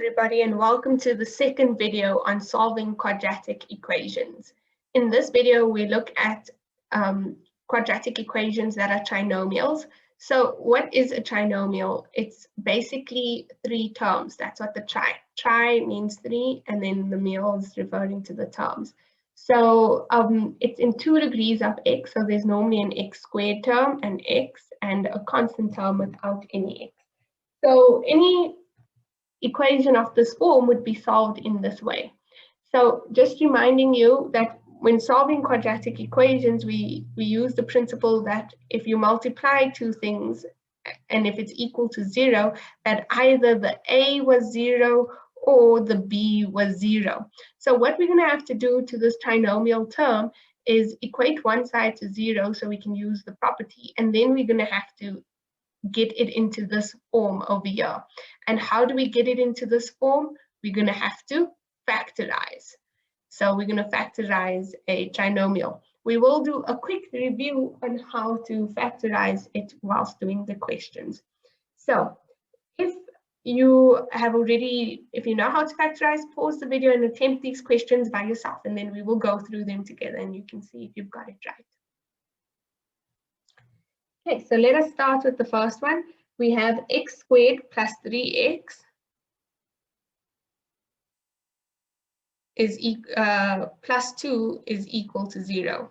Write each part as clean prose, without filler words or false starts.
everybody, and welcome to the second video on solving quadratic equations. In this video, we look at quadratic equations that are trinomials. So what is a trinomial? It's basically three terms. That's what the tri means three, and then the meal is referring to the terms. So it's in 2 degrees of x, so there's normally an x squared term, an x, and a constant term without any x. So any equation of this form would be solved in this way. So just reminding you that when solving quadratic equations, we use the principle that if you multiply two things and if it's equal to 0, that either the a was 0 or the b was 0. So what we're going to have to do to this trinomial term is equate one side to 0 so we can use the property, and then we're going to have to get it into this form over here. And how do we get it into this form? We're going to have to factorize. So we're going to factorize a trinomial. We will do a quick review on how to factorize it whilst doing the questions. So if you know how to factorize, pause the video and attempt these questions by yourself, and then we will go through them together and you can see if you've got it right. Okay, so let us start with the first one. We have x squared plus 3x is plus 2 is equal to 0.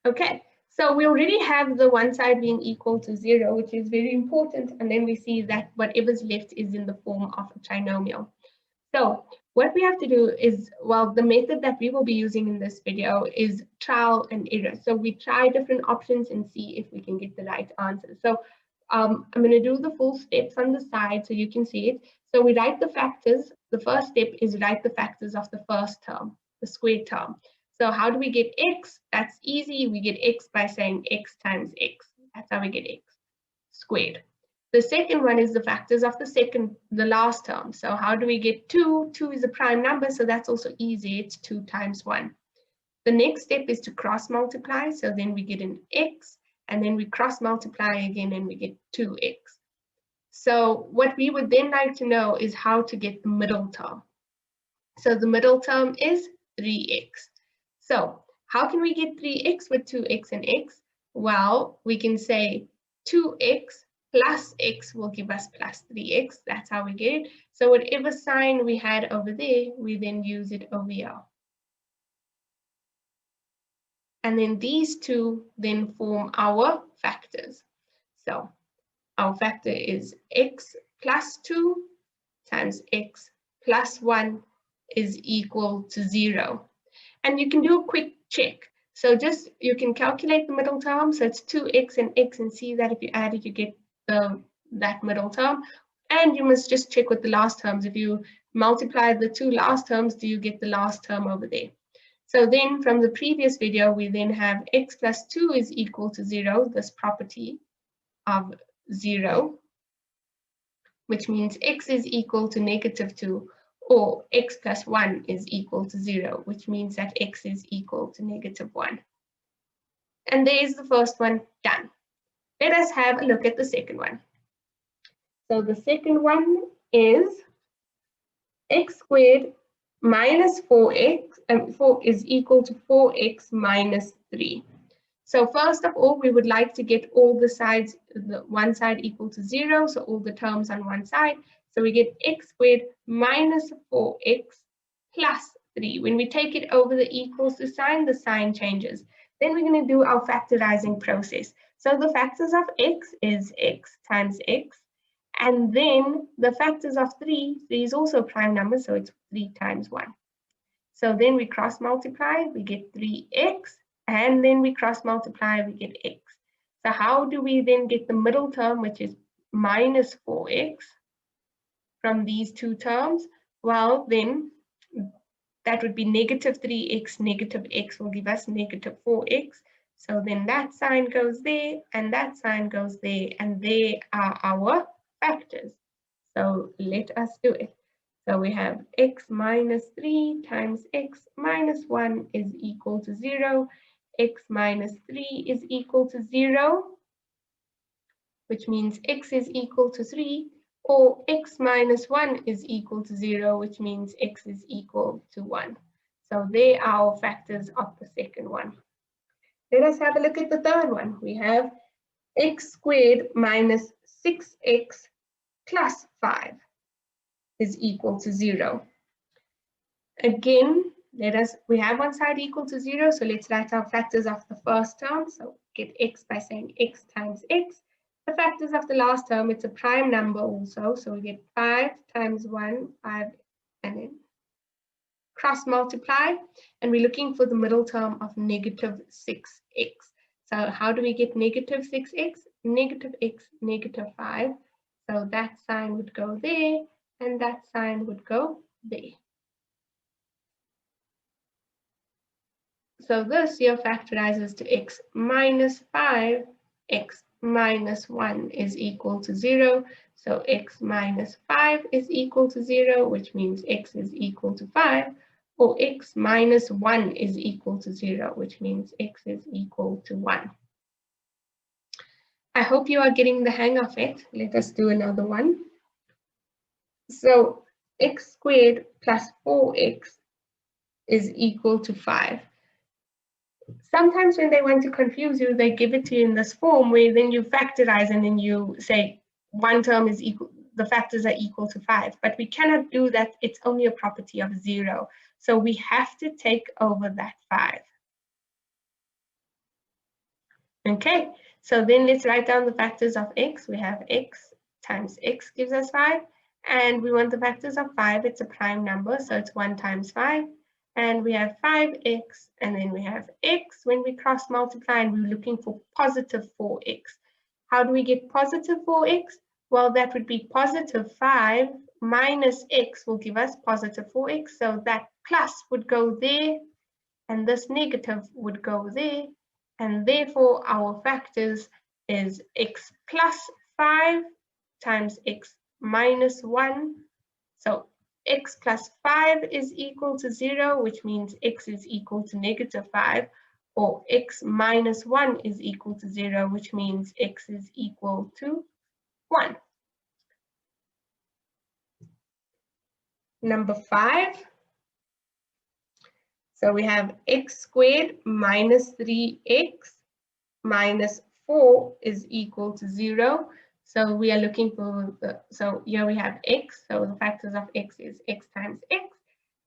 Okay, so we already have the one side being equal to 0, which is very important, and then we see that whatever's left is in the form of a trinomial. So what we have to do is, well, the method that we will be using in this video is trial and error. So we try different options and see if we can get the right answer. So I'm going to do the full steps on the side so you can see it. So we write the factors. The first step is write the factors of the first term, the squared term. So how do we get x? That's easy. We get x by saying x times x. That's how we get x squared. The second one is the factors of the last term. So how do we get 2? 2 is a prime number, so that's also easy. It's 2 times 1. The next step is to cross multiply. So then we get an x, and then we cross multiply again and we get 2x. So what we would then like to know is how to get the middle term. So the middle term is 3x. So how can we get 3x with 2x and x? Well, we can say 2x plus x will give us plus 3x. That's how we get it. So whatever sign we had over there, we then use it over here. And then these two then form our factors. So our factor is x plus 2 times x plus 1 is equal to 0. And you can do a quick check. So just you can calculate the middle term. So it's 2x and x, and see that if you add it, you get that middle term. And you must just check with the last terms. If you multiply the two last terms, do you get the last term over there? So then from the previous video, we then have x plus 2 is equal to 0, this property of 0, which means x is equal to negative 2, or x plus 1 is equal to 0, which means that x is equal to negative 1. And there is the first one done. Let us have a look at the second one. So the second one is x squared minus 4x, and 4 is equal to 4x minus 3. So first of all, we would like to get all the sides, the one side equal to 0, so all the terms on one side. So we get x squared minus 4x plus 3. When we take it over the equals to sign, the sign changes. Then we're going to do our factorizing process. So the factors of x is x times x. And then the factors of 3 is also a prime number, so it's 3 times 1. So then we cross multiply, we get 3x, and then we cross multiply, we get x. So how do we then get the middle term, which is minus 4x from these two terms? Well, then that would be negative 3x, negative x will give us negative 4x. So then that sign goes there, and that sign goes there, and they are our factors. So let us do it. So we have x minus 3 times x minus 1 is equal to 0. X minus 3 is equal to 0, which means x is equal to 3. or x minus 1 is equal to 0, which means x is equal to 1. So they are our factors of the second one. Let us have a look at the third one. We have x squared minus 6x plus 5 is equal to 0. Again, we have one side equal to 0, so let's write our factors of the first term. So get x by saying x times x. The factors of the last term, it's a prime number also, so we get 5 times 1, 5, and then cross multiply, and we're looking for the middle term of negative 6x. So how do we get negative 6x? Negative x, negative 5. So that sign would go there, and that sign would go there. So this here factorizes to x minus 5, x minus 1 is equal to 0. So x minus 5 is equal to 0, which means x is equal to 5. Or x minus 1 is equal to 0, which means x is equal to 1. I hope you are getting the hang of it. Let us do another one. So x squared plus 4x is equal to 5. Sometimes when they want to confuse you, they give it to you in this form where then you factorize and then you say one term is equal, the factors are equal to 5, but we cannot do that. It's only a property of 0. So we have to take over that 5. Okay, so then let's write down the factors of x. We have x times x gives us 5, and we want the factors of 5. It's a prime number, so it's 1 times 5. And we have 5x, and then we have x. When we cross multiply, and we're looking for positive 4x. How do we get positive 4x? Well, that would be positive 5 minus x will give us positive 4x. So that plus would go there, and this negative would go there. And therefore, our factors is x plus 5 times x minus 1. So x plus 5 is equal to 0, which means x is equal to negative 5, or x minus 1 is equal to 0, which means x is equal to 1. Number 5. So we have x squared minus 3x minus 4 is equal to 0. So we are looking for so here we have x, so the factors of x is x times x.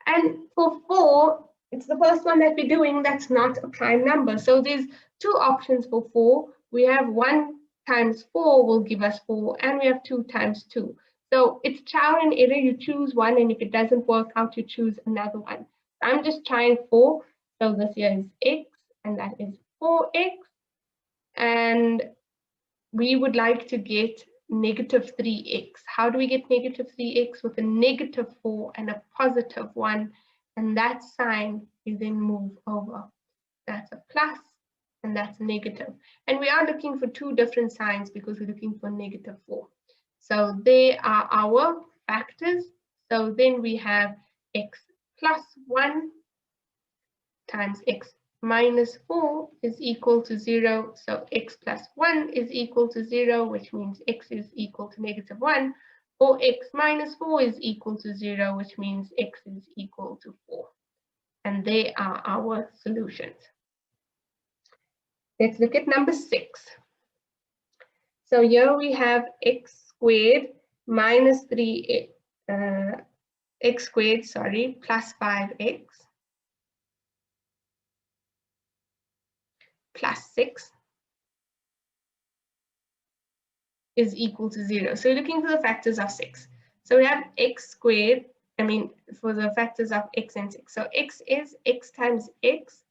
And for 4, it's the first one that we're doing that's not a prime number. So there's 2 options for 4. We have 1 times 4 will give us 4, and we have 2 times 2. So it's trial and error. You choose one, and if it doesn't work out, you choose another one. I'm just trying 4. So this here is x, and that is 4x. And we would like to get negative 3x. How do we get negative 3x? With a negative 4 and a positive 1. And that sign we then move over. That's a plus, and that's a negative. And we are looking for 2 different signs because we're looking for negative 4. So they are our factors. So then we have x plus 1 times x minus 4 is equal to 0. So x plus 1 is equal to 0, which means x is equal to negative 1. Or x minus 4 is equal to 0, which means x is equal to 4. And they are our solutions. Let's look at number 6. So here we have x squared minus 3 x squared, sorry, plus 5x plus 6 is equal to 0. So we're looking for the factors of 6. So we have x squared, for the factors of x and 6. So x is x times x.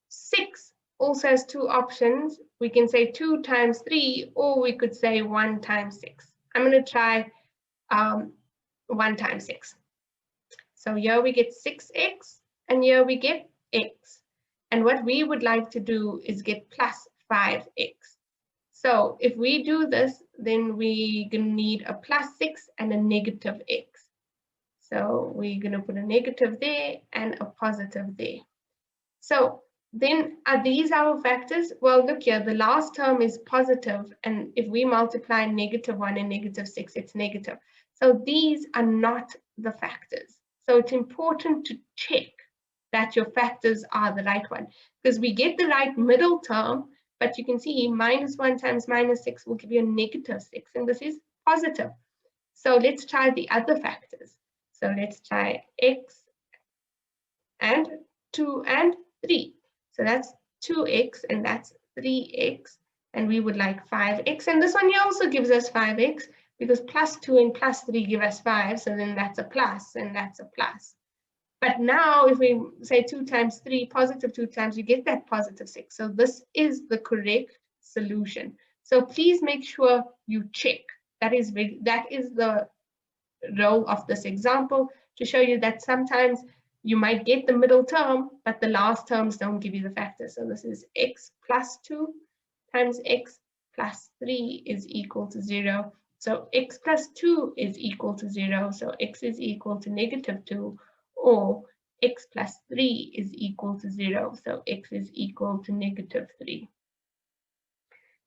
6 also has 2 options. We can say 2 times 3, or we could say 1 times 6. I'm going to try 1 times 6. So here we get 6x, and here we get x. And what we would like to do is get plus 5x. So if we do this, then we're going to need a plus 6 and a negative x. So we're going to put a negative there and a positive there. So Then are these our factors? Well, look here, the last term is positive, and if we multiply -1 and -6, it's negative. So these are not the factors. So it's important to check that your factors are the right one, because we get the right middle term, but you can see -1 times -6 will give you a -6, and this is positive. So let's try the other factors. So let's try x and 2 and 3. So that's 2x and that's 3x, and we would like 5x. And this one here also gives us 5x, because +2 and +3 give us 5. So then that's a plus and that's a plus. But now if we say 2 times 3, positive 2 times, you get that +6. So this is the correct solution. So please make sure you check. That is the role of this example, to show you that sometimes you might get the middle term, but the last terms don't give you the factor. So this is x plus 2 times x plus 3 is equal to 0. So x plus 2 is equal to 0. So x is equal to -2, or x plus 3 is equal to 0. So x is equal to -3.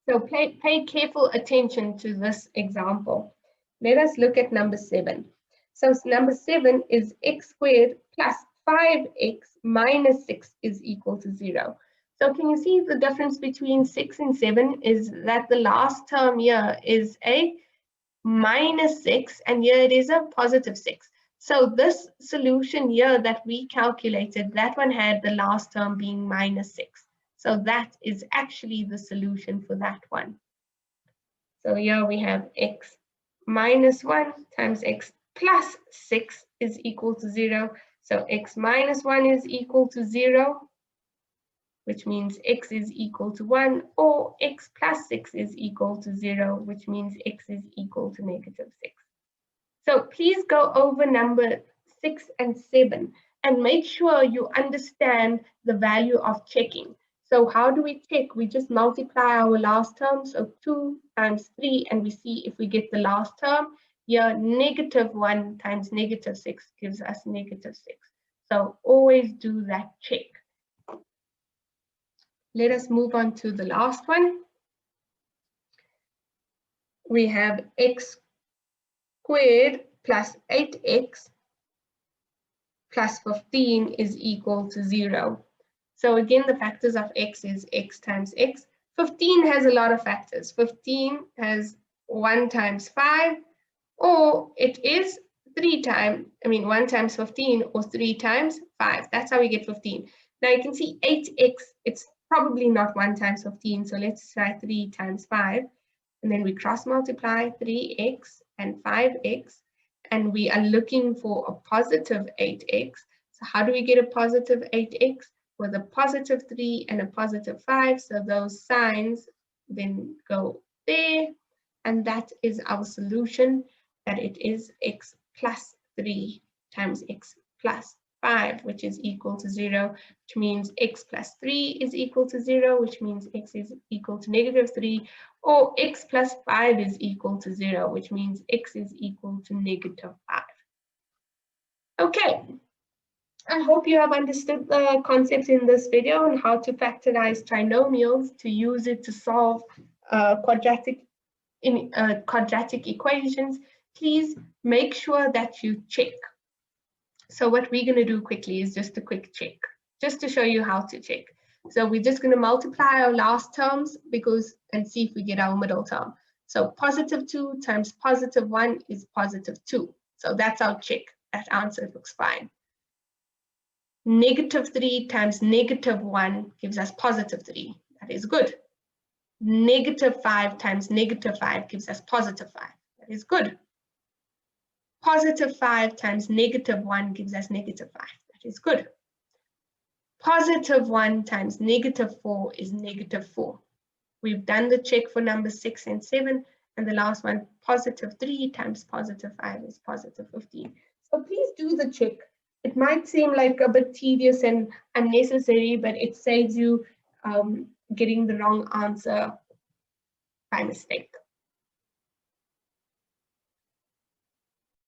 So pay careful attention to this example. Let us look at number 7. So number 7 is x squared plus 5x minus 6 is equal to 0. So can you see the difference between 6 and 7 is that the last term here is a -6 and here it is a +6. So this solution here that we calculated, that one had the last term being -6. So that is actually the solution for that one. So here we have x minus 1 times x plus 6 is equal to 0. So x minus 1 is equal to 0, which means x is equal to 1, or x plus 6 is equal to 0, which means x is equal to -6. So please go over number 6 and 7 and make sure you understand the value of checking. So how do we check? We just multiply our last term, so 2 times 3, and we see if we get the last term. Here, -1 times -6 gives us -6. So always do that check. Let us move on to the last one. We have x squared plus 8x plus 15 is equal to 0. So again, the factors of x is x times x. 15 has a lot of factors. 15 has 1 times 5, or it is 1 times 15 or 3 times 5. That's how we get 15. Now you can see 8x, it's probably not 1 times 15, so let's try 3 times 5. And then we cross multiply 3x and 5x, and we are looking for a positive 8x. So how do we get a positive 8x? With a positive 3 and a positive 5, so those signs then go there, and that is our solution, that it is x plus 3 times x plus 5, which is equal to 0, which means x plus 3 is equal to 0, which means x is equal to -3, or x plus 5 is equal to 0, which means x is equal to -5. Okay, I hope you have understood the concepts in this video and how to factorize trinomials to use it to solve quadratic equations. Please make sure that you check. So what we're going to do quickly is just a quick check, just to show you how to check. So we're just going to multiply our last terms and see if we get our middle term. So +2 times +1 is +2. So that's our check. That answer looks fine. -3 times -1 gives us +3. That is good. -5 times -5 gives us +5. That is good. +5 times -1 gives us -5. That is good. +1 times -4 is -4. We've done the check for number 6 and 7, and the last one, +3 times +5 is +15. So please do the check. It might seem like a bit tedious and unnecessary, but it saves you getting the wrong answer by mistake.